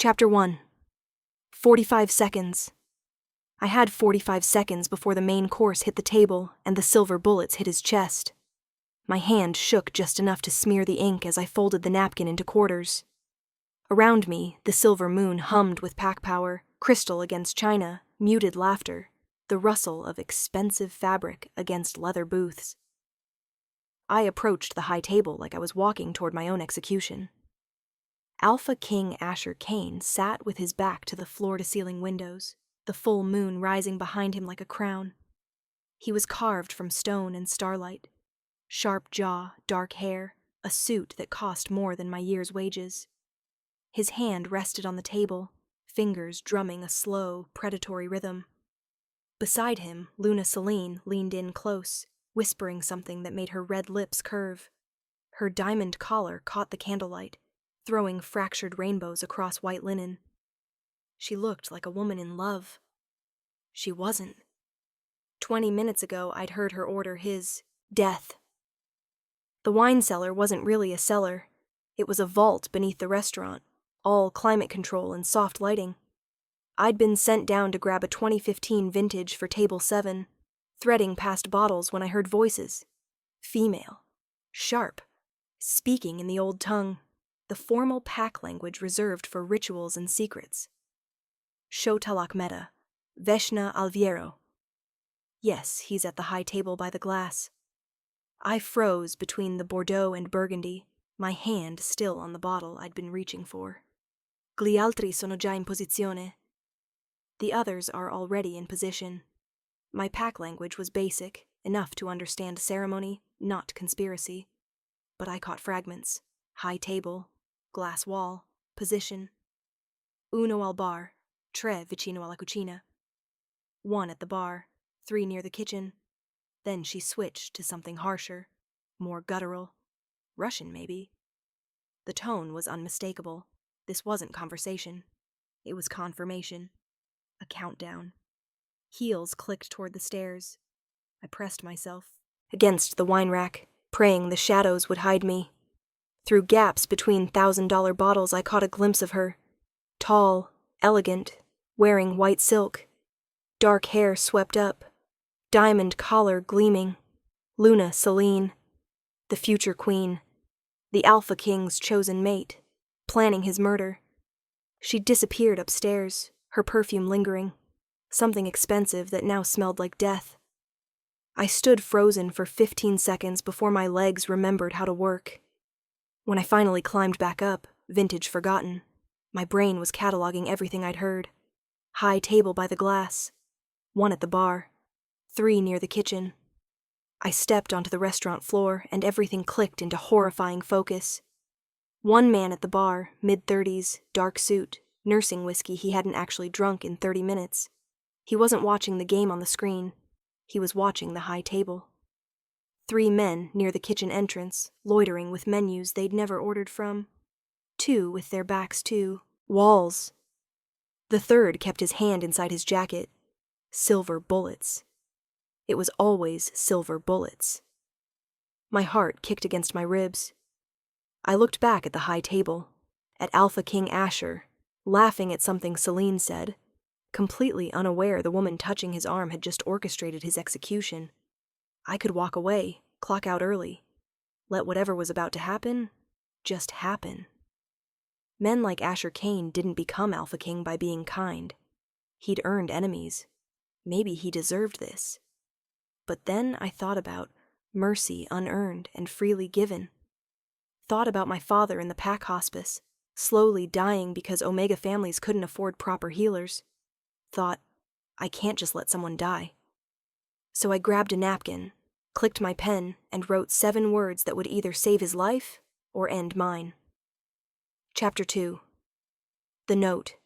Chapter 1. 45 seconds. I had 45 seconds before the main course hit the table and the silver bullets hit his chest. My hand shook just enough to smear the ink as I folded the napkin into quarters. Around me, the silver moon hummed with pack power, crystal against china, muted laughter, the rustle of expensive fabric against leather booths. I approached the high table like I was walking toward my own execution. Alpha King Asher Kane sat with his back to the floor-to-ceiling windows, the full moon rising behind him like a crown. He was carved from stone and starlight. Sharp jaw, dark hair, a suit that cost more than my year's wages. His hand rested on the table, fingers drumming a slow, predatory rhythm. Beside him, Luna Celine leaned in close, whispering something that made her red lips curve. Her diamond collar caught the candlelight, throwing fractured rainbows across white linen. She looked like a woman in love. She wasn't. 20 minutes ago, I'd heard her order his death. The wine cellar wasn't really a cellar. It was a vault beneath the restaurant, all climate control and soft lighting. I'd been sent down to grab a 2015 vintage for table 7, threading past bottles when I heard voices. Female. Sharp. Speaking in the old tongue. The formal pack language reserved for rituals and secrets. Shotalak Meta. Veshna Alviero. Yes, he's at the high table by the glass. I froze between the Bordeaux and Burgundy, my hand still on the bottle I'd been reaching for. Gli altri sono già in posizione. The others are already in position. My pack language was basic, enough to understand ceremony, not conspiracy. But I caught fragments. High table, glass wall, position. Uno al bar, 3 vicino alla cucina. 1 at the bar, 3 near the kitchen. Then she switched to something harsher, more guttural. Russian, maybe. The tone was unmistakable. This wasn't conversation. It was confirmation. A countdown. Heels clicked toward the stairs. I pressed myself against the wine rack, praying the shadows would hide me. Through gaps between $1,000 bottles, I caught a glimpse of her. Tall, elegant, wearing white silk. Dark hair swept up. Diamond collar gleaming. Luna Celine. The future queen. The Alpha King's chosen mate. Planning his murder. She disappeared upstairs, her perfume lingering. Something expensive that now smelled like death. I stood frozen for 15 seconds before my legs remembered how to work. When I finally climbed back up, vintage forgotten, my brain was cataloging everything I'd heard. High table by the glass. 1 at the bar. 3 near the kitchen. I stepped onto the restaurant floor and everything clicked into horrifying focus. 1 man at the bar, mid-30s, dark suit, nursing whiskey he hadn't actually drunk in 30 minutes. He wasn't watching the game on the screen. He was watching the high table. 3 men near the kitchen entrance, loitering with menus they'd never ordered from. 2 with their backs to walls. The third kept his hand inside his jacket. Silver bullets. It was always silver bullets. My heart kicked against my ribs. I looked back at the high table, at Alpha King Asher, laughing at something Celine said, completely unaware the woman touching his arm had just orchestrated his execution. I could walk away, clock out early. Let whatever was about to happen, just happen. Men like Asher Kane didn't become Alpha King by being kind. He'd earned enemies. Maybe he deserved this. But then I thought about mercy unearned and freely given. Thought about my father in the pack hospice, slowly dying because Omega families couldn't afford proper healers. Thought, I can't just let someone die. So I grabbed a napkin, clicked my pen, and wrote 7 words that would either save his life or end mine. Chapter 2. The note.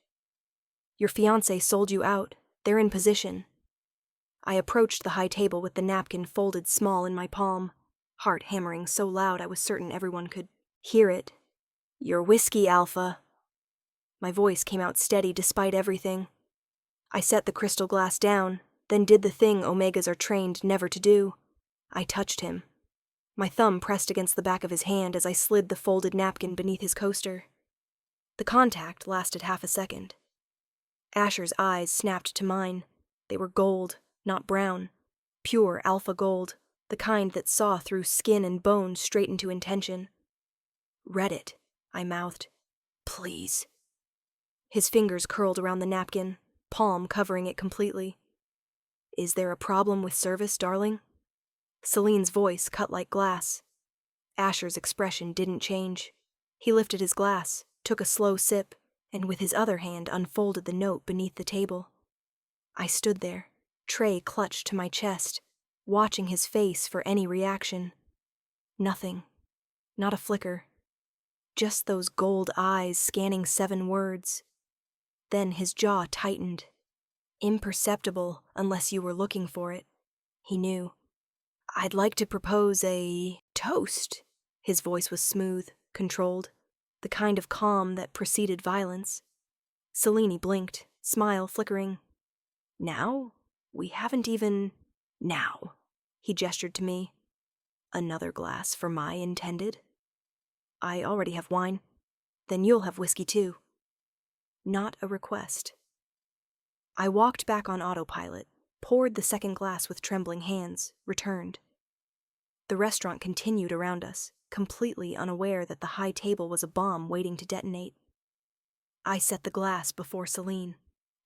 Your fiancé sold you out. They're in position. I approached the high table with the napkin folded small in my palm, heart hammering so loud I was certain everyone could hear it. Your whiskey, Alpha. My voice came out steady despite everything. I set the crystal glass down, then did the thing Omegas are trained never to do. I touched him. My thumb pressed against the back of his hand as I slid the folded napkin beneath his coaster. The contact lasted half a second. Asher's eyes snapped to mine. They were gold, not brown. Pure alpha gold, the kind that saw through skin and bone straight into intention. "Read it," I mouthed. "Please." His fingers curled around the napkin, palm covering it completely. "Is there a problem with service, darling?" Celine's voice cut like glass. Asher's expression didn't change. He lifted his glass, took a slow sip, and with his other hand unfolded the note beneath the table. I stood there, tray clutched to my chest, watching his face for any reaction. Nothing. Not a flicker. Just those gold eyes scanning 7 words. Then his jaw tightened. Imperceptible unless you were looking for it. He knew. "I'd like to propose a toast." His voice was smooth, controlled, the kind of calm that preceded violence. Selene blinked, smile flickering. "Now? We haven't even—" "Now," he gestured to me. "Another glass for my intended?" "I already have wine. Then you'll have whiskey too." Not a request. I walked back on autopilot, poured the second glass with trembling hands, returned. The restaurant continued around us, completely unaware that the high table was a bomb waiting to detonate. I set the glass before Selene.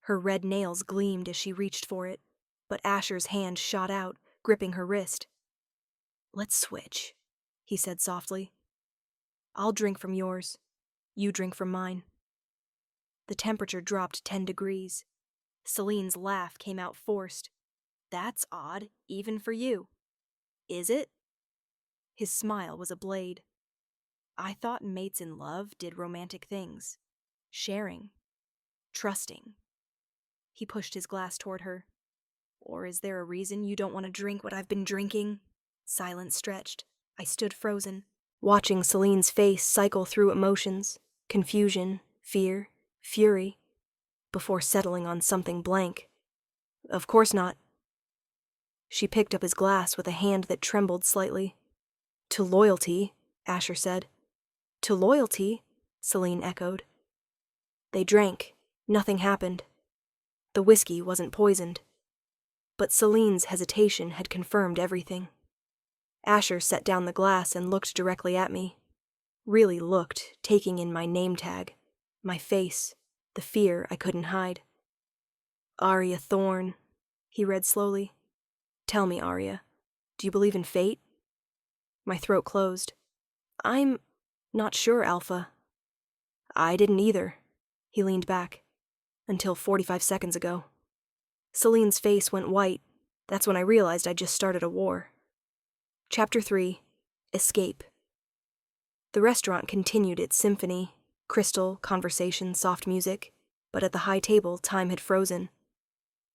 Her red nails gleamed as she reached for it, but Asher's hand shot out, gripping her wrist. "Let's switch," he said softly. "I'll drink from yours. You drink from mine." The temperature dropped 10 degrees. Celine's laugh came out forced. "That's odd, even for you." "Is it?" His smile was a blade. "I thought mates in love did romantic things. Sharing. Trusting." He pushed his glass toward her. "Or is there a reason you don't want to drink what I've been drinking?" Silence stretched. I stood frozen, watching Celine's face cycle through emotions, confusion, fear, fury, before settling on something blank. "Of course not." She picked up his glass with a hand that trembled slightly. "To loyalty," Asher said. "To loyalty," Selene echoed. They drank. Nothing happened. The whiskey wasn't poisoned. But Celine's hesitation had confirmed everything. Asher set down the glass and looked directly at me. Really looked, taking in my name tag, my face, the fear I couldn't hide. "Arya Thorne," he read slowly. "Tell me, Arya, do you believe in fate?" My throat closed. "I'm not sure, Alpha." "I didn't either." He leaned back. "Until 45 seconds ago." Celine's face went white. That's when I realized I'd just started a war. Chapter 3. Escape. The restaurant continued its symphony. Crystal, conversation, soft music. But at the high table, time had frozen.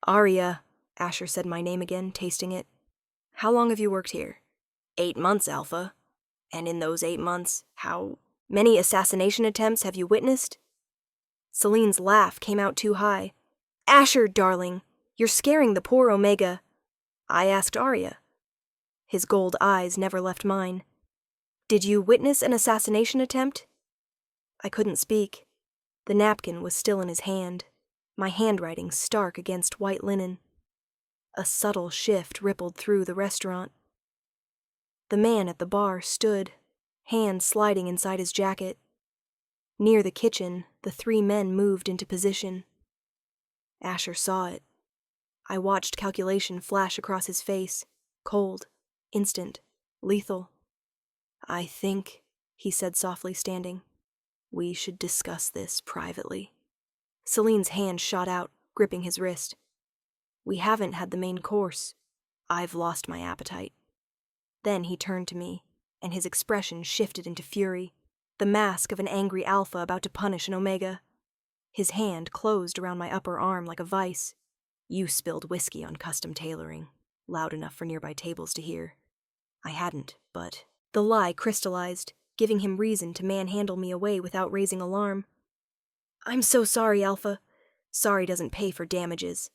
"Arya," Asher said my name again, tasting it. "How long have you worked here?" 8 months, Alpha. "And in those 8 months, how many assassination attempts have you witnessed?" Celine's laugh came out too high. "Asher, darling, you're scaring the poor Omega." "I asked Arya." His gold eyes never left mine. "Did you witness an assassination attempt?" I couldn't speak. The napkin was still in his hand, my handwriting stark against white linen. A subtle shift rippled through the restaurant. The man at the bar stood, hand sliding inside his jacket. Near the kitchen, the 3 men moved into position. Asher saw it. I watched calculation flash across his face, cold, instant, lethal. "I think," he said softly, standing, "we should discuss this privately." Celine's hand shot out, gripping his wrist. "We haven't had the main course. I've lost my appetite." Then he turned to me, and his expression shifted into fury, the mask of an angry alpha about to punish an omega. His hand closed around my upper arm like a vice. "You spilled whiskey on custom tailoring," loud enough for nearby tables to hear. I hadn't, but the lie crystallized, giving him reason to manhandle me away without raising alarm. "I'm so sorry, Alpha. Sorry doesn't pay for damages."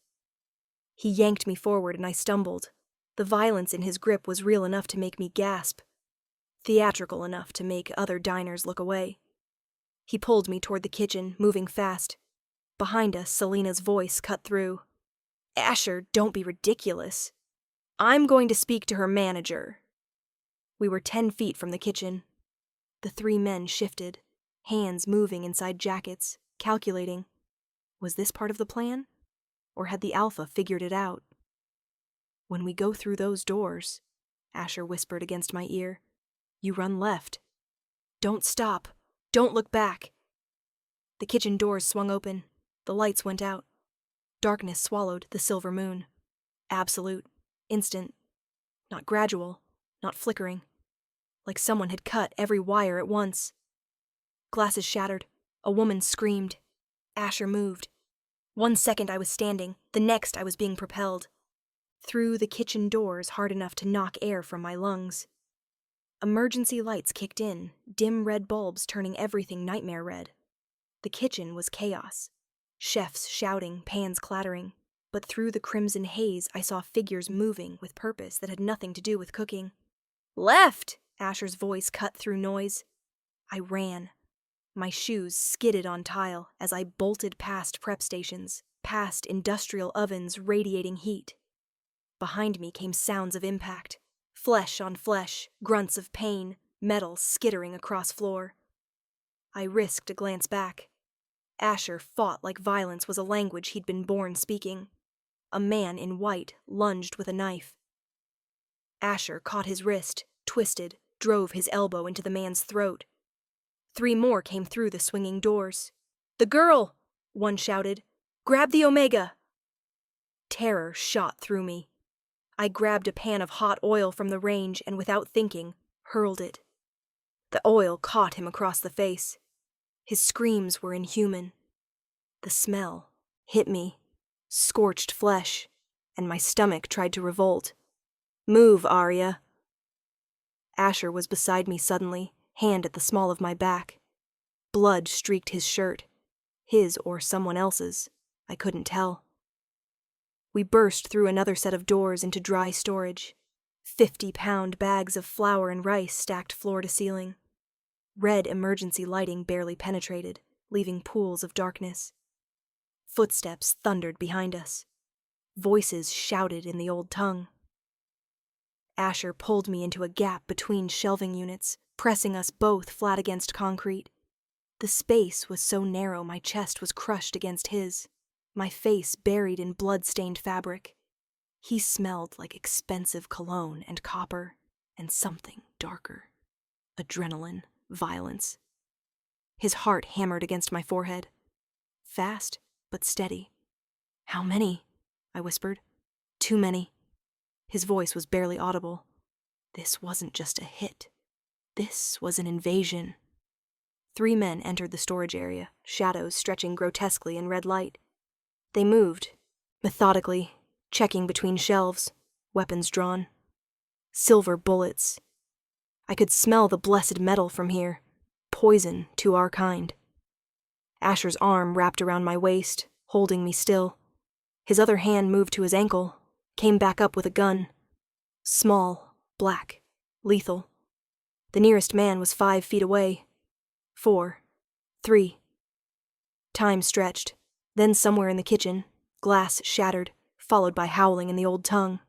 He yanked me forward and I stumbled. The violence in his grip was real enough to make me gasp. Theatrical enough to make other diners look away. He pulled me toward the kitchen, moving fast. Behind us, Selena's voice cut through. Asher, don't be ridiculous. I'm going to speak to her manager. We were 10 feet from the kitchen. The 3 men shifted, hands moving inside jackets, calculating. Was this part of the plan? Or had the Alpha figured it out? When we go through those doors, Asher whispered against my ear, you run left. Don't stop. Don't look back. The kitchen doors swung open. The lights went out. Darkness swallowed the silver moon. Absolute. Instant. Not gradual. Not flickering. Like someone had cut every wire at once. Glasses shattered. A woman screamed. Asher moved. 1 second I was standing. The next I was being propelled. Through the kitchen doors hard enough to knock air from my lungs. Emergency lights kicked in, dim red bulbs turning everything nightmare red. The kitchen was chaos. Chefs shouting, pans clattering. But through the crimson haze I saw figures moving with purpose that had nothing to do with cooking. Left! Asher's voice cut through noise. I ran. My shoes skidded on tile as I bolted past prep stations, past industrial ovens radiating heat. Behind me came sounds of impact. Flesh on flesh, grunts of pain, metal skittering across floor. I risked a glance back. Asher fought like violence was a language he'd been born speaking. A man in white lunged with a knife. Asher caught his wrist, twisted, drove his elbow into the man's throat. 3 more came through the swinging doors. The girl! One shouted. Grab the Omega! Terror shot through me. I grabbed a pan of hot oil from the range and without thinking, hurled it. The oil caught him across the face. His screams were inhuman. The smell hit me, scorched flesh, and my stomach tried to revolt. Move, Arya. Asher was beside me suddenly, hand at the small of my back. Blood streaked his shirt. His or someone else's. I couldn't tell. We burst through another set of doors into dry storage. 50-pound bags of flour and rice stacked floor to ceiling. Red emergency lighting barely penetrated, leaving pools of darkness. Footsteps thundered behind us. Voices shouted in the old tongue. Asher pulled me into a gap between shelving units, pressing us both flat against concrete. The space was so narrow my chest was crushed against his, my face buried in blood-stained fabric. He smelled like expensive cologne and copper, and something darker. Adrenaline, violence. His heart hammered against my forehead. Fast, but steady. How many? I whispered. Too many. His voice was barely audible. This wasn't just a hit. This was an invasion. 3 men entered the storage area, shadows stretching grotesquely in red light. They moved, methodically, checking between shelves, weapons drawn. Silver bullets. I could smell the blessed metal from here, poison to our kind. Asher's arm wrapped around my waist, holding me still. His other hand moved to his ankle, came back up with a gun. Small, black, lethal. The nearest man was 5 feet away. 4, 3. Time stretched. Then somewhere in the kitchen, glass shattered, followed by howling in the old tongue.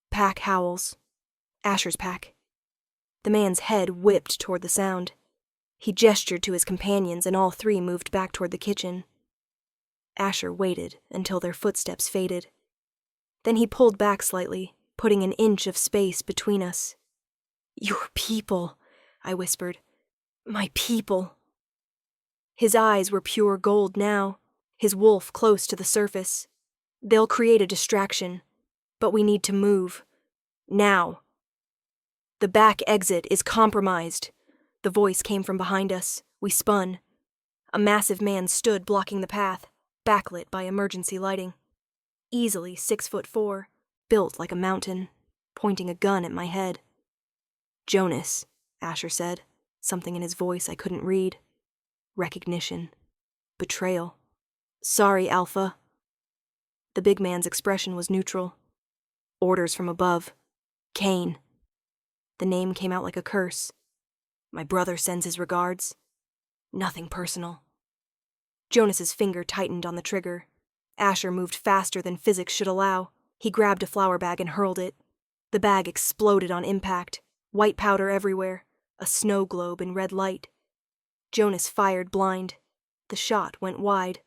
Pack howls. Asher's pack. The man's head whipped toward the sound. He gestured to his companions and all 3 moved back toward the kitchen. Asher waited until their footsteps faded. Then he pulled back slightly, putting an inch of space between us. Your people, I whispered. My people. His eyes were pure gold now, his wolf close to the surface. They'll create a distraction, but we need to move. Now. The back exit is compromised. The voice came from behind us. We spun. A massive man stood blocking the path, backlit by emergency lighting. Easily 6'4", built like a mountain, pointing a gun at my head. Jonas, Asher said, something in his voice I couldn't read. Recognition. Betrayal. Sorry, Alpha. The big man's expression was neutral. Orders from above. Kane. The name came out like a curse. My brother sends his regards. Nothing personal. Jonas's finger tightened on the trigger. Asher moved faster than physics should allow. He grabbed a flour bag and hurled it. The bag exploded on impact, white powder everywhere, a snow globe in red light. Jonas fired blind. The shot went wide.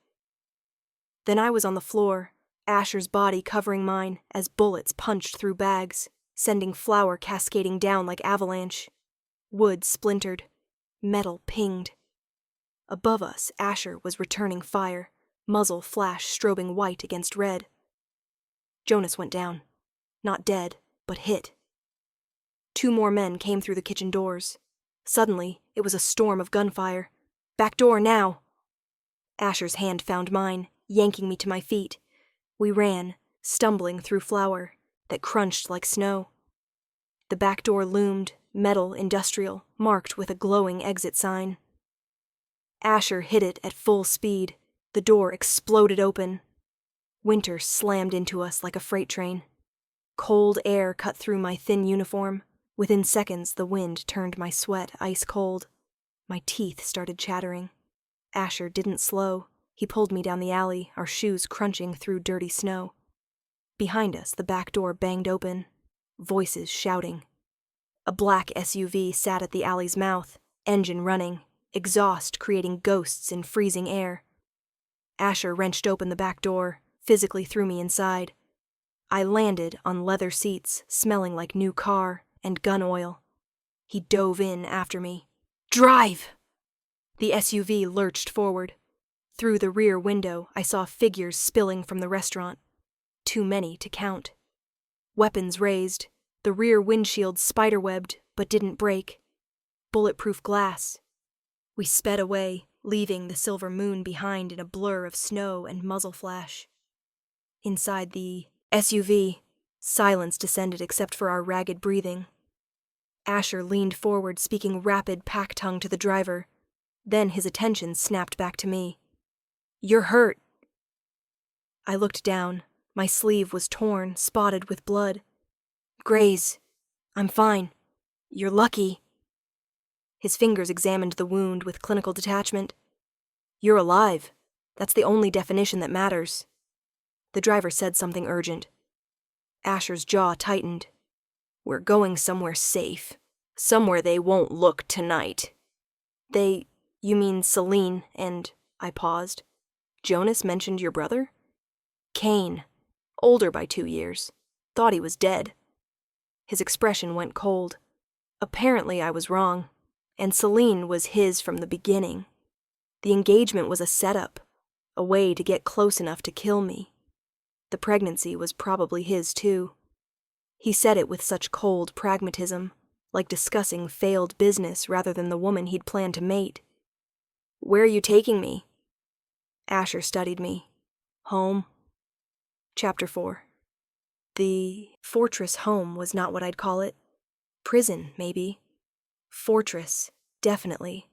Then I was on the floor, Asher's body covering mine as bullets punched through bags, sending flour cascading down like avalanche. Wood splintered. Metal pinged. Above us, Asher was returning fire, muzzle flash strobing white against red. Jonas went down. Not dead, but hit. 2 more men came through the kitchen doors. Suddenly, it was a storm of gunfire. Back door now! Asher's hand found mine, yanking me to my feet. We ran, stumbling through flour that crunched like snow. The back door loomed, metal, industrial, marked with a glowing exit sign. Asher hit it at full speed. The door exploded open. Winter slammed into us like a freight train. Cold air cut through my thin uniform. Within seconds, the wind turned my sweat ice cold. My teeth started chattering. Asher didn't slow. He pulled me down the alley, our shoes crunching through dirty snow. Behind us, the back door banged open. Voices shouting. A black SUV sat at the alley's mouth, engine running, exhaust creating ghosts in freezing air. Asher wrenched open the back door, physically threw me inside. I landed on leather seats, smelling like new car and gun oil. He dove in after me. Drive! The SUV lurched forward. Through the rear window, I saw figures spilling from the restaurant. Too many to count. Weapons raised. The rear windshield spiderwebbed, but didn't break. Bulletproof glass. We sped away, leaving the silver moon behind in a blur of snow and muzzle flash. Inside the SUV, silence descended except for our ragged breathing. Asher leaned forward, speaking rapid pack tongue to the driver. Then his attention snapped back to me. You're hurt. I looked down. My sleeve was torn, spotted with blood. Graze. I'm fine. You're lucky. His fingers examined the wound with clinical detachment. You're alive. That's the only definition that matters. The driver said something urgent. Asher's jaw tightened. We're going somewhere safe. Somewhere they won't look tonight. You mean Celine and... I paused. Jonas mentioned your brother? Kane. Older by 2 years. Thought he was dead. His expression went cold. Apparently I was wrong. And Celine was his from the beginning. The engagement was a setup. A way to get close enough to kill me. The pregnancy was probably his too. He said it with such cold pragmatism, like discussing failed business rather than the woman he'd planned to mate. Where are you taking me? Asher studied me. Home. Chapter 4. The fortress home was not what I'd call it. Prison, maybe. Fortress, definitely.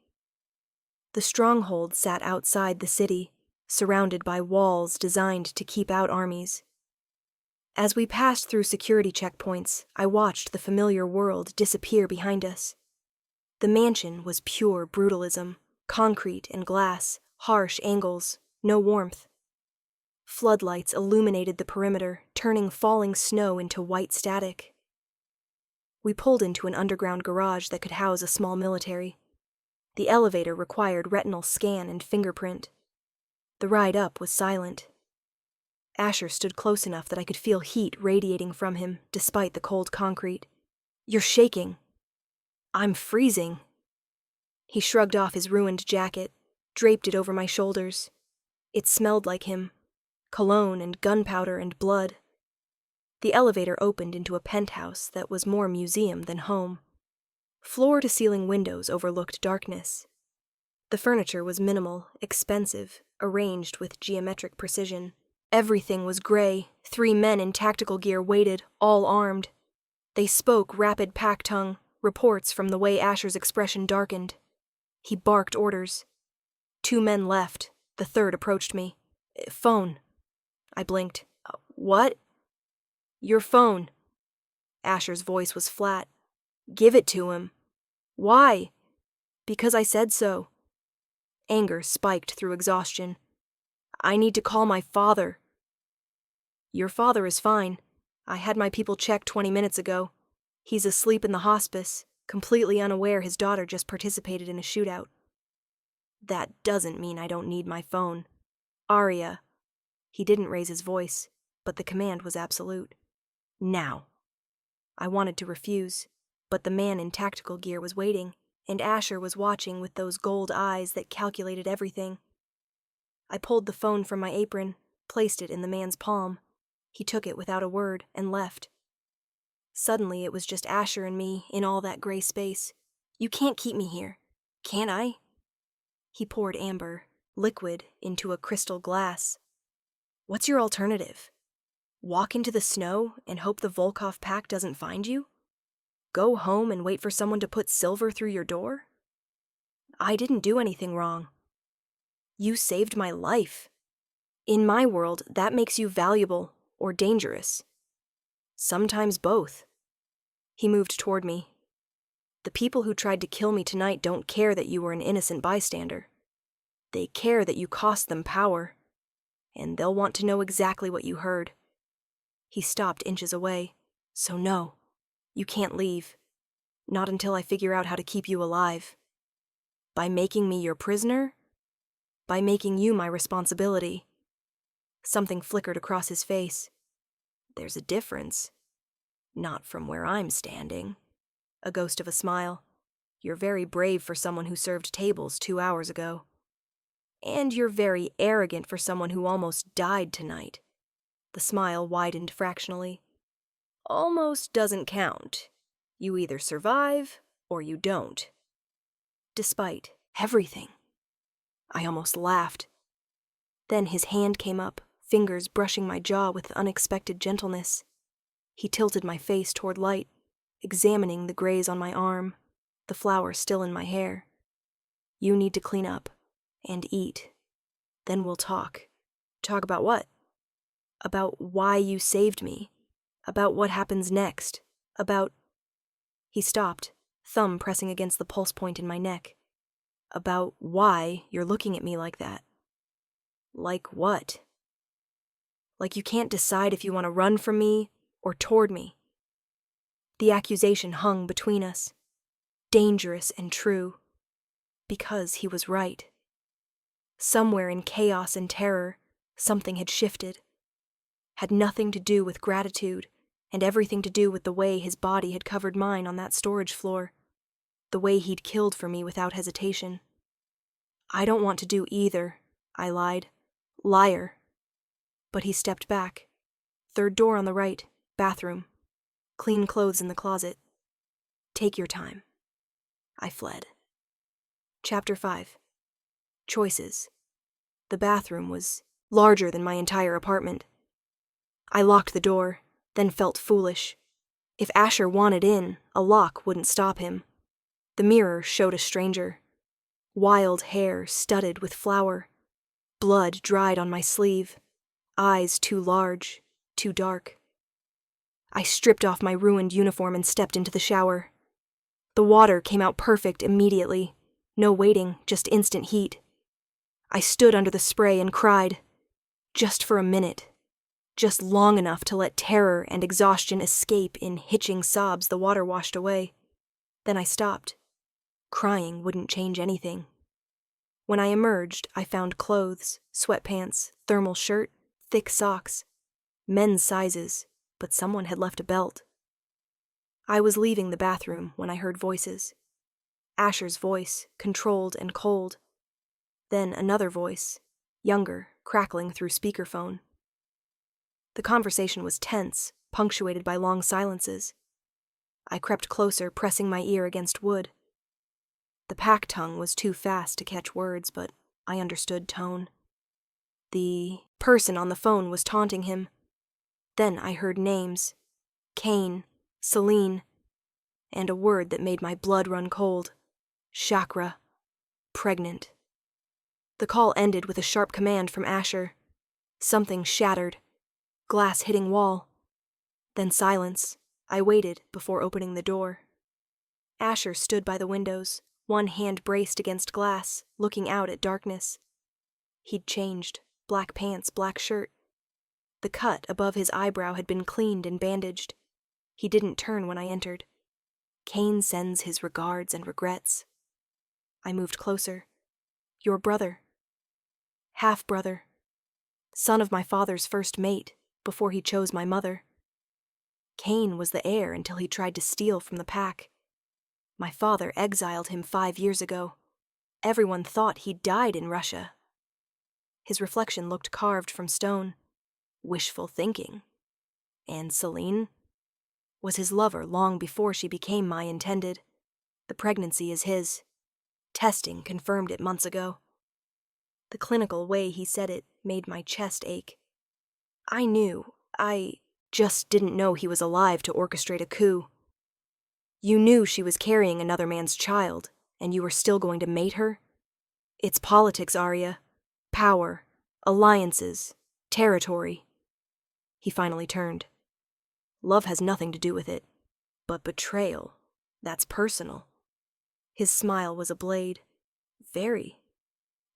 The stronghold sat outside the city, surrounded by walls designed to keep out armies. As we passed through security checkpoints, I watched the familiar world disappear behind us. The mansion was pure brutalism, concrete and glass, harsh angles, no warmth. Floodlights illuminated the perimeter, turning falling snow into white static. We pulled into an underground garage that could house a small military. The elevator required retinal scan and fingerprint. The ride up was silent. Asher stood close enough that I could feel heat radiating from him, despite the cold concrete. You're shaking. I'm freezing. He shrugged off his ruined jacket, draped it over my shoulders. It smelled like him. Cologne and gunpowder and blood. The elevator opened into a penthouse that was more museum than home. Floor-to-ceiling windows overlooked darkness. The furniture was minimal, expensive, arranged with geometric precision. Everything was gray. 3 men in tactical gear waited, all armed. They spoke rapid pack tongue, reports from the way Asher's expression darkened. He barked orders. 2 men left. The third approached me. Phone. I blinked. What? Your phone. Asher's voice was flat. Give it to him. Why? Because I said so. Anger spiked through exhaustion. I need to call my father. Your father is fine. I had my people checked 20 minutes ago. He's asleep in the hospice, completely unaware his daughter just participated in a shootout. That doesn't mean I don't need my phone. Arya. He didn't raise his voice, but the command was absolute. Now. I wanted to refuse, but the man in tactical gear was waiting, and Asher was watching with those gold eyes that calculated everything. I pulled the phone from my apron, placed it in the man's palm. He took it without a word and left. Suddenly it was just Asher and me in all that gray space. You can't keep me here, can I? He poured amber, liquid, into a crystal glass. What's your alternative? Walk into the snow and hope the Volkov pack doesn't find you? Go home and wait for someone to put silver through your door? I didn't do anything wrong. You saved my life. In my world, that makes you valuable or dangerous. Sometimes both. He moved toward me. The people who tried to kill me tonight don't care that you were an innocent bystander. They care that you cost them power, and they'll want to know exactly what you heard. He stopped inches away. So no, you can't leave. Not until I figure out how to keep you alive. By making me your prisoner? By making you my responsibility. Something flickered across his face. There's a difference. Not from where I'm standing. A ghost of a smile. You're very brave for someone who served tables 2 hours ago. And you're very arrogant for someone who almost died tonight. The smile widened fractionally. Almost doesn't count. You either survive or you don't. Despite everything. I almost laughed. Then his hand came up, fingers brushing my jaw with unexpected gentleness. He tilted my face toward light, examining the graze on my arm, the flower still in my hair. You need to clean up and eat. Then we'll talk. Talk about what? About why you saved me. About what happens next. About... He stopped, thumb pressing against the pulse point in my neck. About why you're looking at me like that. Like what? Like you can't decide if you want to run from me or toward me. The accusation hung between us, dangerous and true, because he was right. Somewhere in chaos and terror, something had shifted. Had nothing to do with gratitude, and everything to do with the way his body had covered mine on that storage floor, the way he'd killed for me without hesitation. I don't want to do either, I lied. Liar. But he stepped back. Third door on the right, bathroom. Clean clothes in the closet. Take your time. I fled. Chapter 5. Choices. The bathroom was larger than my entire apartment. I locked the door, then felt foolish. If Asher wanted in, a lock wouldn't stop him. The mirror showed a stranger. Wild hair studded with flour. Blood dried on my sleeve. Eyes too large, too dark. I stripped off my ruined uniform and stepped into the shower. The water came out perfect immediately. No waiting, just instant heat. I stood under the spray and cried. Just for a minute. Just long enough to let terror and exhaustion escape in hitching sobs the water washed away. Then I stopped. Crying wouldn't change anything. When I emerged, I found clothes, sweatpants, thermal shirt, thick socks. Men's sizes, but someone had left a belt. I was leaving the bathroom when I heard voices. Asher's voice, controlled and cold. Then another voice, younger, crackling through speakerphone. The conversation was tense, punctuated by long silences. I crept closer, pressing my ear against wood. The pack tongue was too fast to catch words, but I understood tone. The person on the phone was taunting him. Then I heard names. Kane, Celine, and a word that made my blood run cold. Chakra. Pregnant. The call ended with a sharp command from Asher. Something shattered. Glass hitting wall. Then silence. I waited before opening the door. Asher stood by the windows, one hand braced against glass, looking out at darkness. He'd changed, black pants, black shirt. The cut above his eyebrow had been cleaned and bandaged. He didn't turn when I entered. Kane sends his regards and regrets. I moved closer. Your brother. Half-brother. Son of my father's first mate, before he chose my mother. Kane was the heir until he tried to steal from the pack. My father exiled him 5 years ago. Everyone thought he'd died in Russia. His reflection looked carved from stone. Wishful thinking. And Celine was his lover long before she became my intended. The pregnancy is his. Testing confirmed it months ago. The clinical way he said it made my chest ache. I just didn't know he was alive to orchestrate a coup. You knew she was carrying another man's child, and you were still going to mate her? It's politics, Arya. Power, alliances, territory. He finally turned. Love has nothing to do with it, but betrayal, that's personal. His smile was a blade. Very.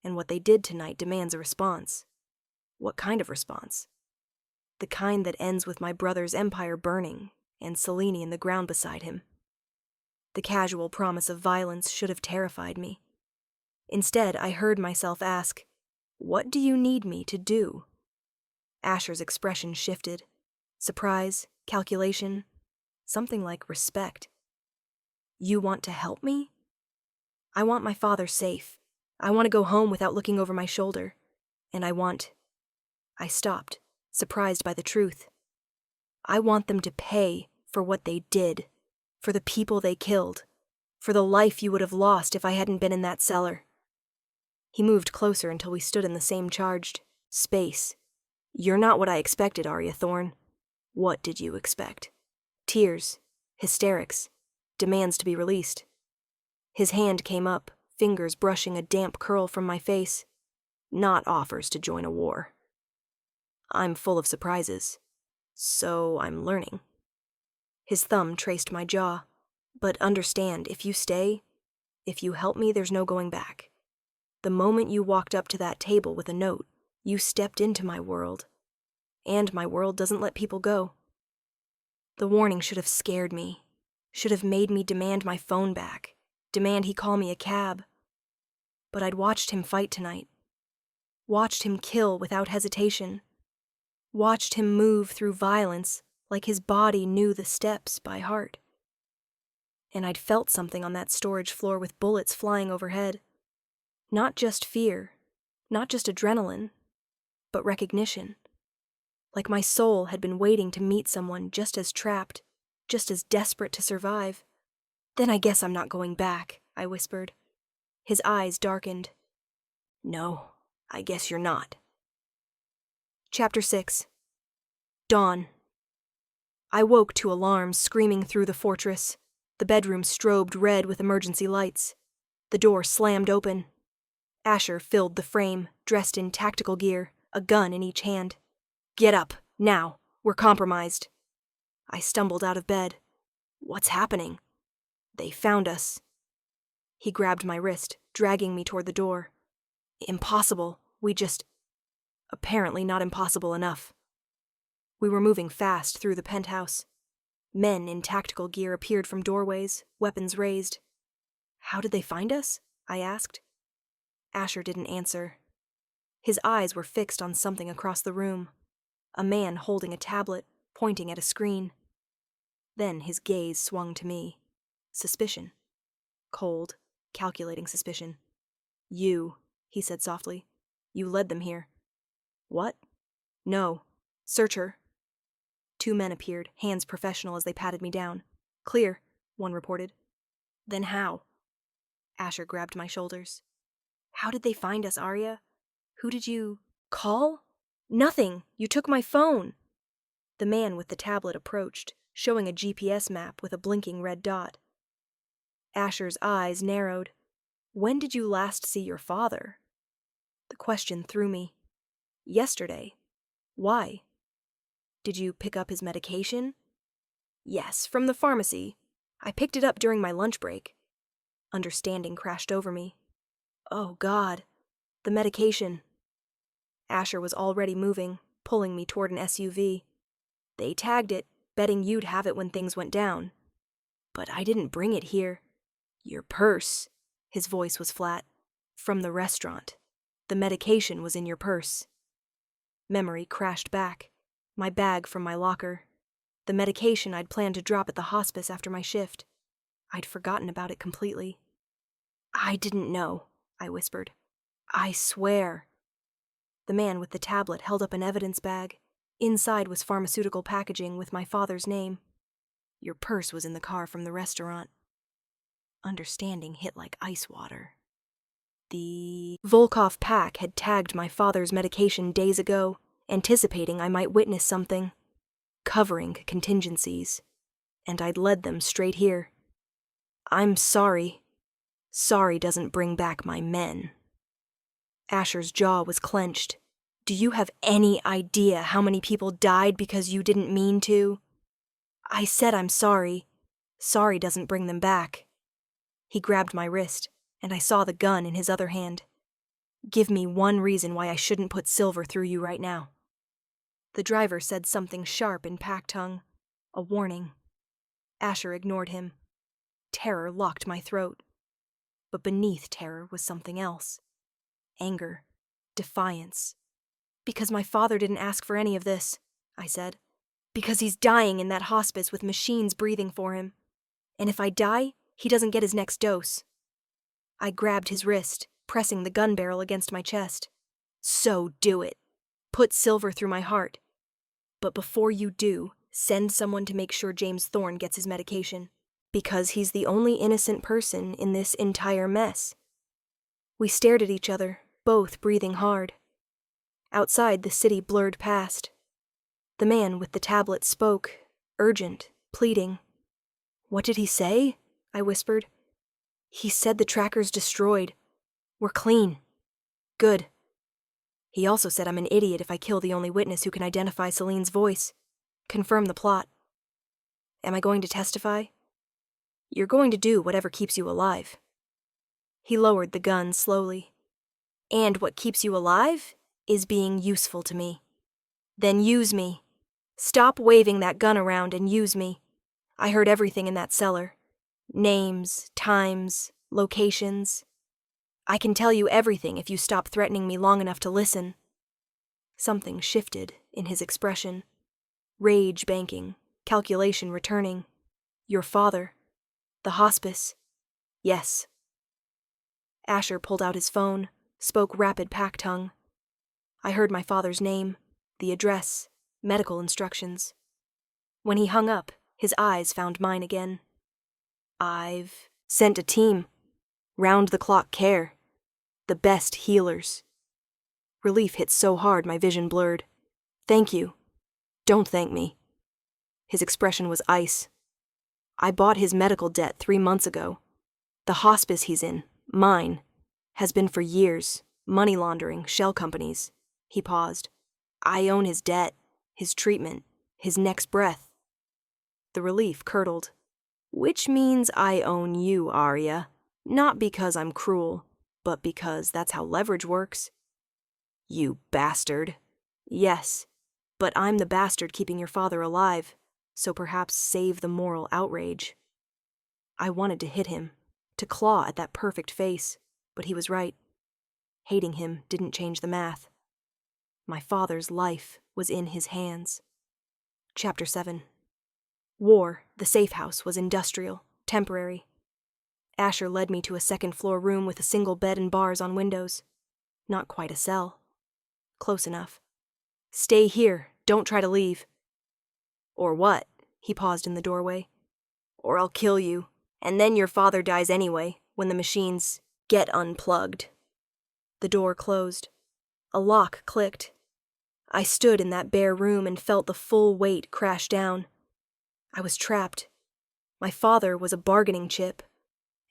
And what they did tonight demands a response. What kind of response? The kind that ends with my brother's empire burning and Selene in the ground beside him. The casual promise of violence should have terrified me. Instead, I heard myself ask, "What do you need me to do?" Asher's expression shifted. Surprise, calculation, something like respect. You want to help me? I want my father safe. I want to go home without looking over my shoulder. And I stopped, surprised by the truth. I want them to pay for what they did, for the people they killed, for the life you would have lost if I hadn't been in that cellar. He moved closer until we stood in the same charged space. You're not what I expected, Arya Thorne. What did you expect? Tears, hysterics, demands to be released. His hand came up, fingers brushing a damp curl from my face. Not offers to join a war. I'm full of surprises, so I'm learning. His thumb traced my jaw. But understand, if you stay, if you help me, there's no going back. The moment you walked up to that table with a note, you stepped into my world. And my world doesn't let people go. The warning should have scared me, should have made me demand my phone back, demand he call me a cab. But I'd watched him fight tonight. Watched him kill without hesitation. Watched him move through violence like his body knew the steps by heart. And I'd felt something on that storage floor with bullets flying overhead. Not just fear, not just adrenaline, but recognition. Like my soul had been waiting to meet someone just as trapped, just as desperate to survive. Then I guess I'm not going back, I whispered. His eyes darkened. No, I guess you're not. Chapter 6. Dawn. I woke to alarms screaming through the fortress. The bedroom strobed red with emergency lights. The door slammed open. Asher filled the frame, dressed in tactical gear, a gun in each hand. Get up, now. We're compromised. I stumbled out of bed. What's happening? They found us. He grabbed my wrist, dragging me toward the door. Impossible. Apparently not impossible enough. We were moving fast through the penthouse. Men in tactical gear appeared from doorways, weapons raised. How did they find us? I asked. Asher didn't answer. His eyes were fixed on something across the room. A man holding a tablet, pointing at a screen. Then his gaze swung to me. Suspicion. Cold, calculating suspicion. You, he said softly. You led them here. What? No. Search her. 2 men appeared, hands professional as they patted me down. Clear, one reported. Then how? Asher grabbed my shoulders. How did they find us, Arya? Who did you call? Nothing. You took my phone. The man with the tablet approached, showing a GPS map with a blinking red dot. Asher's eyes narrowed. When did you last see your father? The question threw me. Yesterday. Why? Did you pick up his medication? Yes, from the pharmacy. I picked it up during my lunch break. Understanding crashed over me. Oh, God. The medication. Asher was already moving, pulling me toward an SUV. They tagged it, betting you'd have it when things went down. But I didn't bring it here. Your purse. His voice was flat. From the restaurant. The medication was in your purse. Memory crashed back. My bag from my locker. The medication I'd planned to drop at the hospice after my shift. I'd forgotten about it completely. I didn't know, I whispered. I swear. The man with the tablet held up an evidence bag. Inside was pharmaceutical packaging with my father's name. Your purse was in the car from the restaurant. Understanding hit like ice water. The Volkov pack had tagged my father's medication days ago, anticipating I might witness something, covering contingencies, and I'd led them straight here. I'm sorry. Sorry doesn't bring back my men. Asher's jaw was clenched. Do you have any idea how many people died because you didn't mean to? I said I'm sorry. Sorry doesn't bring them back. He grabbed my wrist, and I saw the gun in his other hand. Give me one reason why I shouldn't put silver through you right now. The driver said something sharp in pack tongue, a warning. Asher ignored him. Terror locked my throat. But beneath terror was something else. Anger. Defiance. Because my father didn't ask for any of this, I said. Because he's dying in that hospice with machines breathing for him. And if I die, he doesn't get his next dose. I grabbed his wrist, pressing the gun barrel against my chest. So do it. Put silver through my heart. But before you do, send someone to make sure James Thorne gets his medication. Because he's the only innocent person in this entire mess. We stared at each other, both breathing hard. Outside, the city blurred past. The man with the tablet spoke, urgent, pleading. What did he say? I whispered. He said the tracker's destroyed. We're clean. Good. He also said I'm an idiot if I kill the only witness who can identify Celine's voice. Confirm the plot. Am I going to testify? You're going to do whatever keeps you alive. He lowered the gun slowly. And what keeps you alive is being useful to me. Then use me. Stop waving that gun around and use me. I heard everything in that cellar. Names, times, locations. I can tell you everything if you stop threatening me long enough to listen. Something shifted in his expression. Rage banking, calculation returning. Your father. The hospice. Yes. Asher pulled out his phone, spoke rapid pack tongue. I heard my father's name, the address, medical instructions. When he hung up, his eyes found mine again. I've sent a team. Round-the-clock care. The best healers. Relief hit so hard my vision blurred. Thank you. Don't thank me. His expression was ice. I bought his medical debt 3 months ago. The hospice he's in, mine, has been for years. Money laundering, shell companies. He paused. I own his debt, his treatment, his next breath. The relief curdled. Which means I own you, Arya. Not because I'm cruel, but because that's how leverage works. You bastard. Yes, but I'm the bastard keeping your father alive, so perhaps save the moral outrage. I wanted to hit him, to claw at that perfect face, but he was right. Hating him didn't change the math. My father's life was in his hands. Chapter 7. War, the safe house, was industrial, temporary. Asher led me to a second-floor room with a single bed and bars on windows. Not quite a cell. Close enough. Stay here, don't try to leave. Or what? He paused in the doorway. Or I'll kill you, and then your father dies anyway, when the machines get unplugged. The door closed. A lock clicked. I stood in that bare room and felt the full weight crash down. I was trapped. My father was a bargaining chip,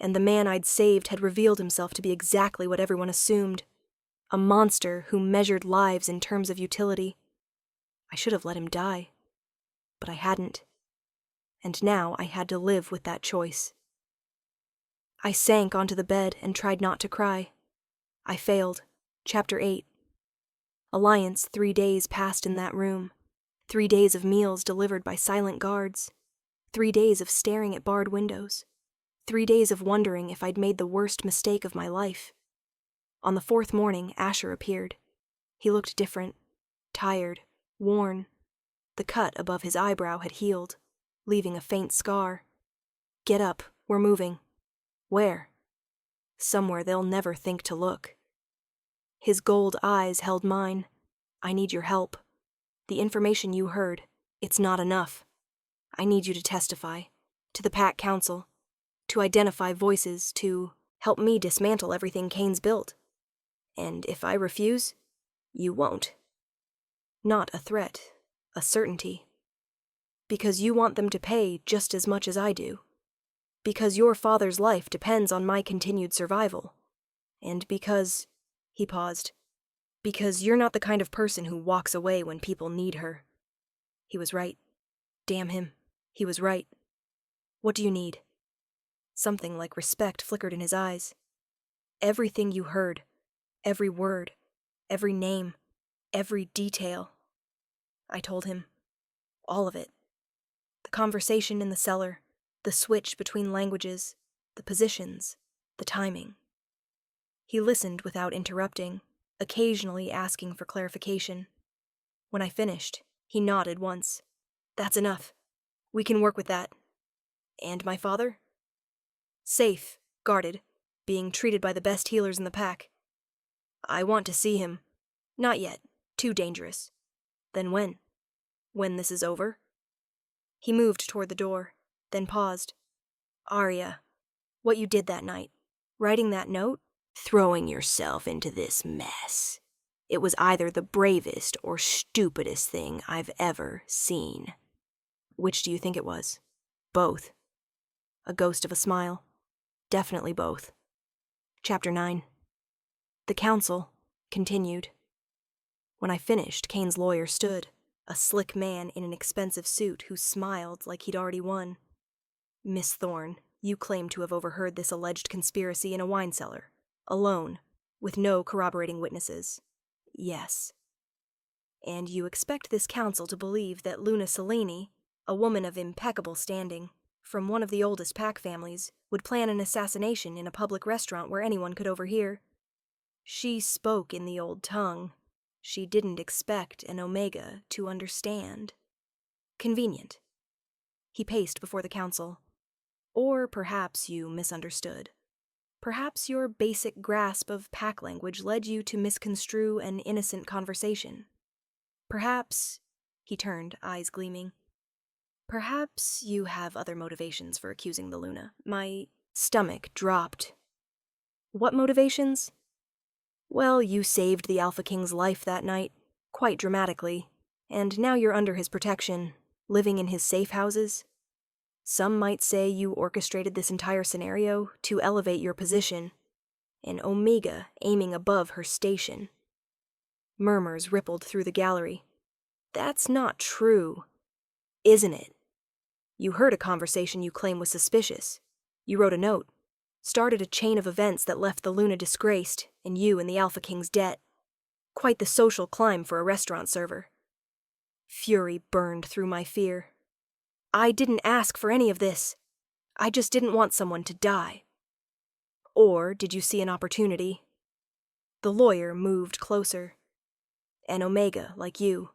and the man I'd saved had revealed himself to be exactly what everyone assumed, a monster who measured lives in terms of utility. I should have let him die, but I hadn't, and now I had to live with that choice. I sank onto the bed and tried not to cry. I failed. Chapter 8. Alliance 3 days passed in that room. 3 days of meals delivered by silent guards. 3 days of staring at barred windows. 3 days of wondering if I'd made the worst mistake of my life. On the 4th morning, Asher appeared. He looked different, tired, worn. The cut above his eyebrow had healed, leaving a faint scar. Get up, we're moving. Where? Somewhere they'll never think to look. His gold eyes held mine. I need your help. The information you heard, it's not enough. I need you to testify, to the Pack Council, to identify voices, to help me dismantle everything Kane's built. And if I refuse, you won't. Not a threat, a certainty. Because you want them to pay just as much as I do. Because your father's life depends on my continued survival. And because, he paused, because you're not the kind of person who walks away when people need her. He was right. Damn him, he was right. What do you need? Something like respect flickered in his eyes. Everything you heard, every word, every name, every detail. I told him. All of it. The conversation in the cellar, the switch between languages, the positions, the timing. He listened without interrupting, occasionally asking for clarification. When I finished, he nodded once. That's enough. We can work with that. And my father? Safe, guarded, being treated by the best healers in the pack. I want to see him. Not yet. Too dangerous. Then when? When this is over? He moved toward the door, then paused. Arya, what you did that night, writing that note, throwing yourself into this mess. It was either the bravest or stupidest thing I've ever seen. Which do you think it was? Both. A ghost of a smile. Definitely both. Chapter 9. The council continued. When I finished, Kane's lawyer stood, a slick man in an expensive suit who smiled like he'd already won. Miss Thorne, you claim to have overheard this alleged conspiracy in a wine cellar, alone, with no corroborating witnesses. Yes. And you expect this council to believe that Luna Selene, a woman of impeccable standing, from one of the oldest pack families, would plan an assassination in a public restaurant where anyone could overhear. She spoke in the old tongue. She didn't expect an Omega to understand. Convenient. He paced before the council. Or perhaps you misunderstood. Perhaps your basic grasp of pack language led you to misconstrue an innocent conversation. Perhaps, he turned, eyes gleaming. Perhaps you have other motivations for accusing the Luna. My stomach dropped. What motivations? Well, you saved the Alpha King's life that night, quite dramatically, and now you're under his protection, living in his safe houses. Some might say you orchestrated this entire scenario to elevate your position, an Omega aiming above her station. Murmurs rippled through the gallery. That's not true. Isn't it? You heard a conversation you claim was suspicious. You wrote a note. Started a chain of events that left the Luna disgraced, and you in the Alpha King's debt. Quite the social climb for a restaurant server. Fury burned through my fear. I didn't ask for any of this. I just didn't want someone to die. Or did you see an opportunity? The lawyer moved closer. An Omega like you.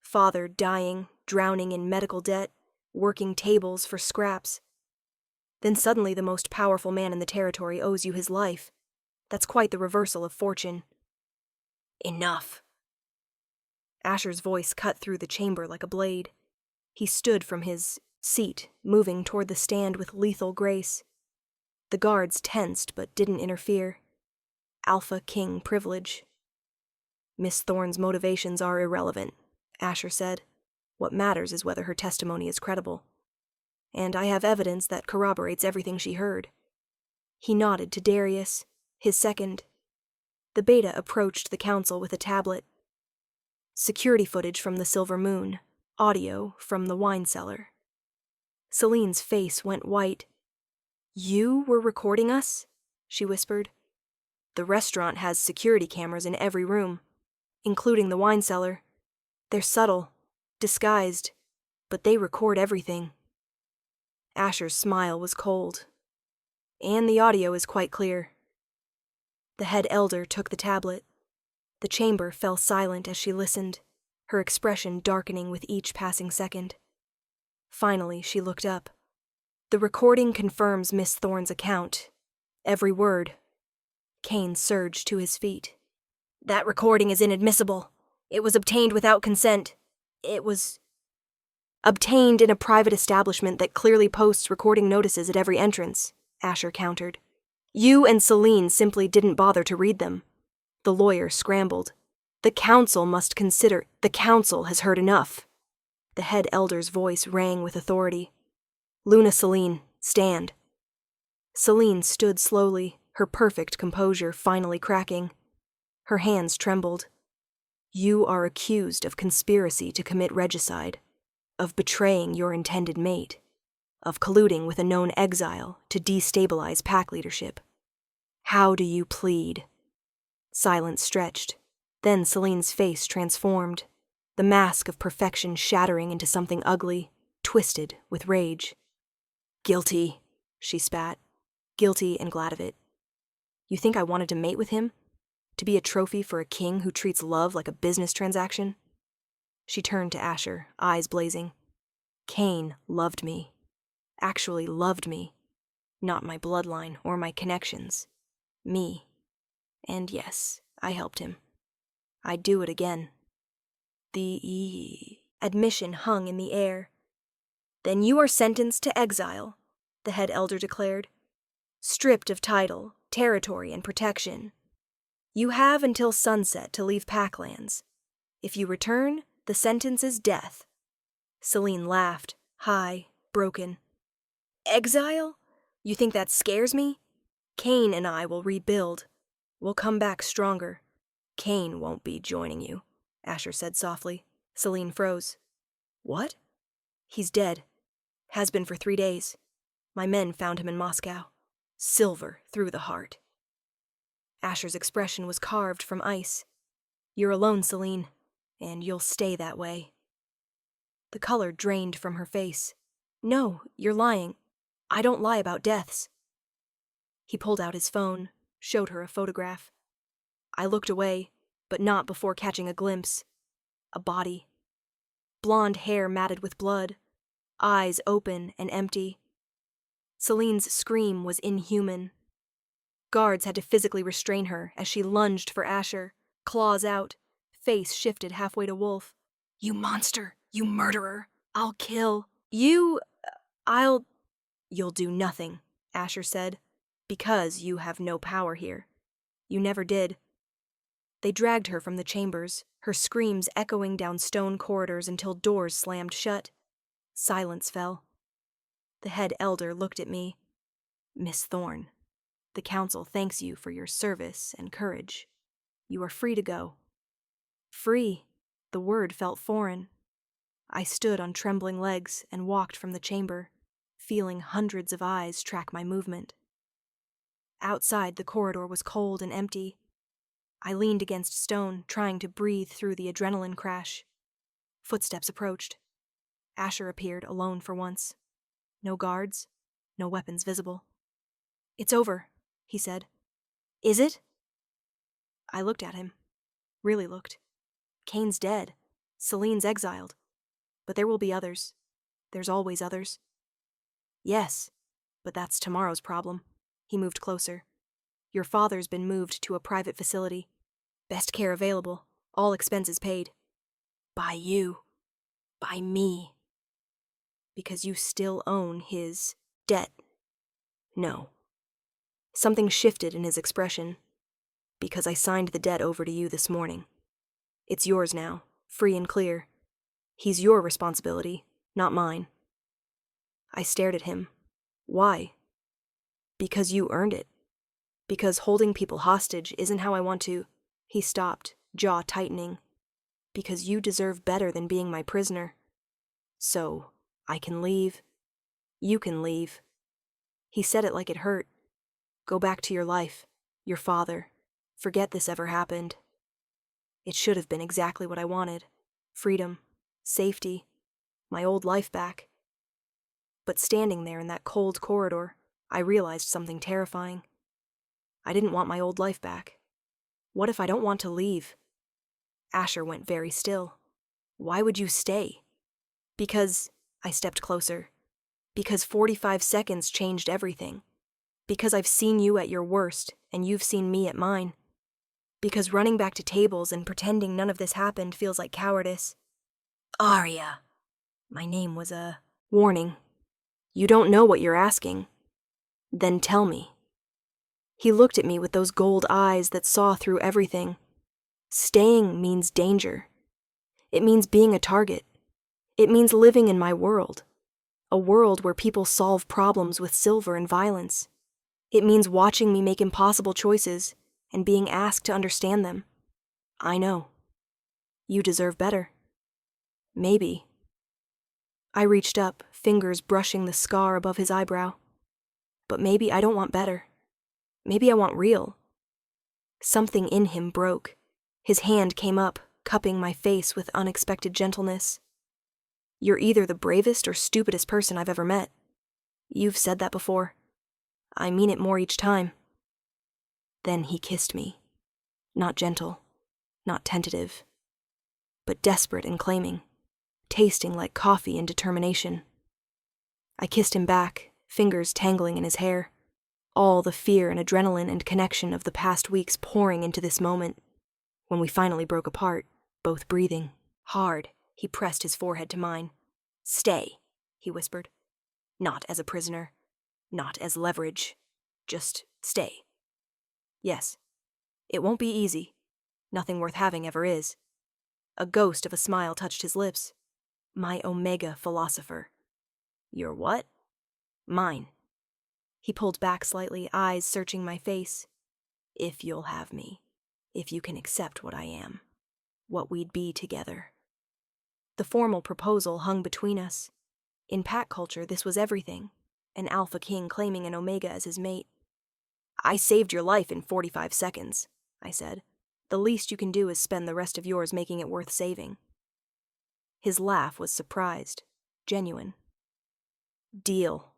Father dying, drowning in medical debt, working tables for scraps. Then suddenly the most powerful man in the territory owes you his life. That's quite the reversal of fortune. Enough. Asher's voice cut through the chamber like a blade. He stood from his seat, moving toward the stand with lethal grace. The guards tensed but didn't interfere. Alpha King privilege. Miss Thorne's motivations are irrelevant, Asher said. What matters is whether her testimony is credible. And I have evidence that corroborates everything she heard. He nodded to Darius, his second. The Beta approached the council with a tablet. Security footage from the Silver Moon, audio from the wine cellar. Celine's face went white. You were recording us? She whispered. The restaurant has security cameras in every room, including the wine cellar. They're subtle, disguised, but they record everything. Asher's smile was cold, and the audio is quite clear. The head elder took the tablet. The chamber fell silent as she listened, her expression darkening with each passing second. Finally, she looked up. The recording confirms Miss Thorne's account. Every word. Kane surged to his feet. That recording is inadmissible. It was obtained without consent. It was obtained in a private establishment that clearly posts recording notices at every entrance, Asher countered. You and Celine simply didn't bother to read them. The lawyer scrambled. The council must consider. The council has heard enough. The head elder's voice rang with authority. Luna Celine, stand. Celine stood slowly, her perfect composure finally cracking. Her hands trembled. You are accused of conspiracy to commit regicide, of betraying your intended mate, of colluding with a known exile to destabilize pack leadership. How do you plead? Silence stretched. Then Celine's face transformed, the mask of perfection shattering into something ugly, twisted with rage. Guilty, she spat. Guilty and glad of it. You think I wanted to mate with him? To be a trophy for a king who treats love like a business transaction? She turned to Asher, eyes blazing. Kane loved me. Actually loved me. Not my bloodline or my connections. Me. And yes, I helped him. I'd do it again. The admission hung in the air. Then you are sentenced to exile, the head elder declared. Stripped of title, territory, and protection. You have until sunset to leave Packlands. If you return, the sentence is death. Celine laughed, high, broken. Exile? You think that scares me? Kane and I will rebuild. We'll come back stronger. Kane won't be joining you, Asher said softly. Celine froze. What? He's dead. Has been for 3 days. My men found him in Moscow. Silver through the heart. Asher's expression was carved from ice. You're alone, Celine, and you'll stay that way. The color drained from her face. No, you're lying. I don't lie about deaths. He pulled out his phone, showed her a photograph. I looked away, but not before catching a glimpse. A body. Blonde hair matted with blood, eyes open and empty. Celine's scream was inhuman. Guards had to physically restrain her as she lunged for Asher, claws out, face shifted halfway to wolf. You monster! You murderer! I'll kill! You'll do nothing, Asher said, because you have no power here. You never did. They dragged her from the chambers, her screams echoing down stone corridors until doors slammed shut. Silence fell. The head elder looked at me. Miss Thorne, the council thanks you for your service and courage. You are free to go. Free. The word felt foreign. I stood on trembling legs and walked from the chamber, feeling hundreds of eyes track my movement. Outside, the corridor was cold and empty. I leaned against stone, trying to breathe through the adrenaline crash. Footsteps approached. Asher appeared alone for once. No guards, no weapons visible. It's over, he said. Is it? I looked at him. Really looked. Kane's dead. Celine's exiled. But there will be others. There's always others. Yes, but that's tomorrow's problem. He moved closer. Your father's been moved to a private facility. Best care available. All expenses paid. By you. By me. Because you still own his debt. No. Something shifted in his expression. Because I signed the debt over to you this morning. It's yours now, free and clear. He's your responsibility, not mine. I stared at him. Why? Because you earned it. Because holding people hostage isn't how I want to. He stopped, jaw tightening. Because you deserve better than being my prisoner. So, I can leave. You can leave. He said it like it hurt. Go back to your life, your father. Forget this ever happened. It should have been exactly what I wanted. Freedom, safety, my old life back. But standing there in that cold corridor, I realized something terrifying. I didn't want my old life back. What if I don't want to leave? Asher went very still. Why would you stay? Because, I stepped closer. Because 45 seconds changed everything. Because I've seen you at your worst, and you've seen me at mine. Because running back to tables and pretending none of this happened feels like cowardice. Arya. My name was a warning. You don't know what you're asking. Then tell me. He looked at me with those gold eyes that saw through everything. Staying means danger. It means being a target. It means living in my world. A world where people solve problems with silver and violence. It means watching me make impossible choices and being asked to understand them. I know. You deserve better. Maybe. I reached up, fingers brushing the scar above his eyebrow. But maybe I don't want better. Maybe I want real. Something in him broke. His hand came up, cupping my face with unexpected gentleness. You're either the bravest or stupidest person I've ever met. You've said that before. I mean it more each time. Then he kissed me. Not gentle, not tentative, but desperate and claiming, tasting like coffee and determination. I kissed him back, fingers tangling in his hair, all the fear and adrenaline and connection of the past weeks pouring into this moment. When we finally broke apart, both breathing hard, he pressed his forehead to mine. Stay, he whispered. Not as a prisoner, not as leverage, just stay. Yes, it won't be easy. Nothing worth having ever is. A ghost of a smile touched his lips. My Omega philosopher. Your what? Mine. He pulled back slightly, eyes searching my face. If you'll have me. If you can accept what I am. What we'd be together. The formal proposal hung between us. In pack culture, this was everything. An alpha king claiming an Omega as his mate. I saved your life in 45 seconds, I said. The least you can do is spend the rest of yours making it worth saving. His laugh was surprised, genuine. Deal.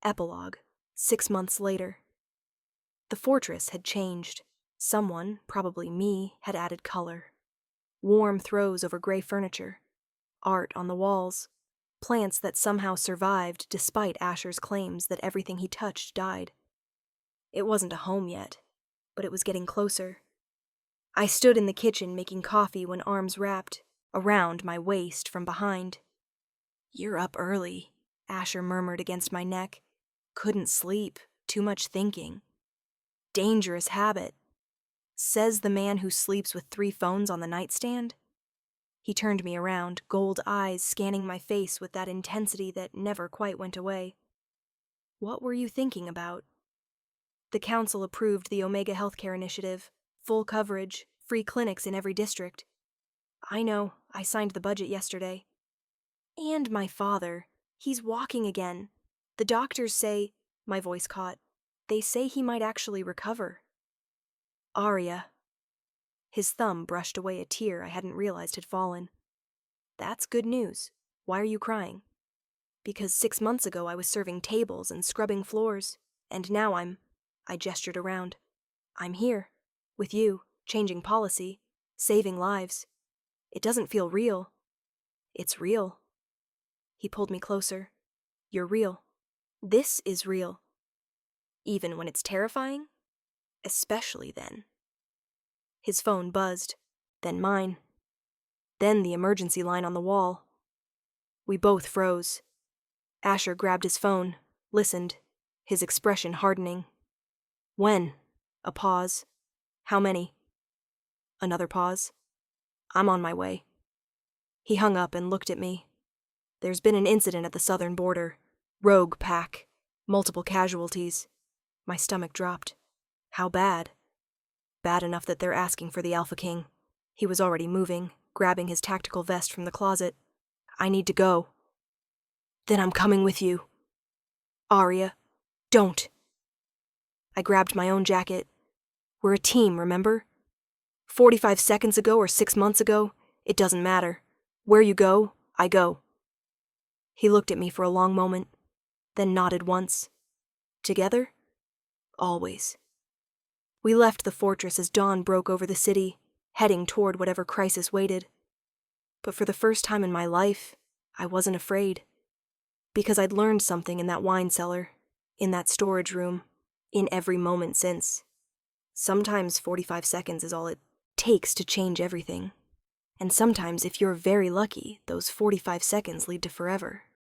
Epilogue, 6 months later. The fortress had changed. Someone, probably me, had added color. Warm throws over gray furniture. Art on the walls. Plants that somehow survived despite Asher's claims that everything he touched died. It wasn't a home yet, but it was getting closer. I stood in the kitchen making coffee when arms wrapped around my waist from behind. You're up early, Asher murmured against my neck. Couldn't sleep, too much thinking. Dangerous habit. Says the man who sleeps with 3 phones on the nightstand. He turned me around, gold eyes scanning my face with that intensity that never quite went away. What were you thinking about? The council approved the Omega Healthcare Initiative. Full coverage, free clinics in every district. I know, I signed the budget yesterday. And my father. He's walking again. The doctors say, my voice caught, they say he might actually recover. Arya. His thumb brushed away a tear I hadn't realized had fallen. That's good news. Why are you crying? Because 6 months ago I was serving tables and scrubbing floors, and now I gestured around. I'm here, with you, changing policy, saving lives. It doesn't feel real. It's real. He pulled me closer. You're real. This is real. Even when it's terrifying? Especially then. His phone buzzed, then mine. Then the emergency line on the wall. We both froze. Asher grabbed his phone, listened, his expression hardening. When? A pause. How many? Another pause. I'm on my way. He hung up and looked at me. There's been an incident at the southern border. Rogue pack. Multiple casualties. My stomach dropped. How bad? Bad enough that they're asking for the Alpha King. He was already moving, grabbing his tactical vest from the closet. I need to go. Then I'm coming with you. Arya, Don't. I grabbed my own jacket. We're a team, remember? 45 seconds ago or 6 months ago, it doesn't matter. Where you go, I go. He looked at me for a long moment, then nodded once. Together? Always. We left the fortress as dawn broke over the city, heading toward whatever crisis waited. But for the first time in my life, I wasn't afraid. Because I'd learned something in that wine cellar, in that storage room, in every moment since. Sometimes 45 seconds is all it takes to change everything. And sometimes, if you're very lucky, those 45 seconds lead to forever.